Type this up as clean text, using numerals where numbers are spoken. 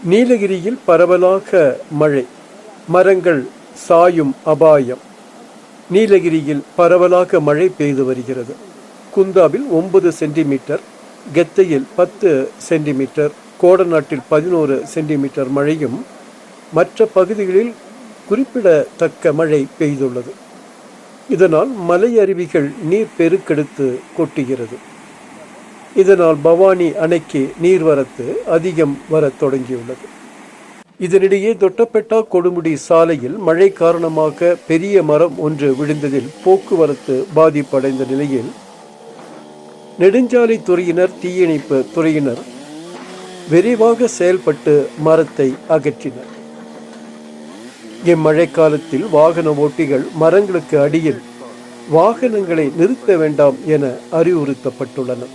நீலகிரியில் பரவலாக மழை, மரங்கள் சாயும் அபாயம். நீலகிரியில் பரவலாக மழை பெய்து வருகிறது. குந்தாவில் 9 சென்டிமீட்டர், கெத்தையில் 10 சென்டிமீட்டர், கோடநாட்டில் 11 சென்டிமீட்டர் மழையும் மற்ற பகுதிகளில் குறிப்பிடத்தக்க மழை பெய்துள்ளது. இதனால் மலை அருவிகள் நீர் பெருக்கெடுத்து கொட்டுகிறது. இதனால் பவானி அணைக்கு நீர்வரத்து அதிகம் வரத் தொடங்கியுள்ளது. இதனிடையே தொட்டபெட்டா கொடுமுடி சாலையில் மழை காரணமாக பெரிய மரம் ஒன்று விழுந்ததில் போக்குவரத்து பாதிப்படைந்த நிலையில் நெடுஞ்சாலை துறையினர், தீயணைப்பு துறையினர் விரைவாக செயல்பட்டு மரத்தை அகற்றினர். இம்மழை காலத்தில் வாகன ஓட்டிகள் மரங்களுக்கு அடியில் வாகனங்களை நிறுத்த வேண்டாம் என அறிவுறுத்தப்பட்டுள்ளனர்.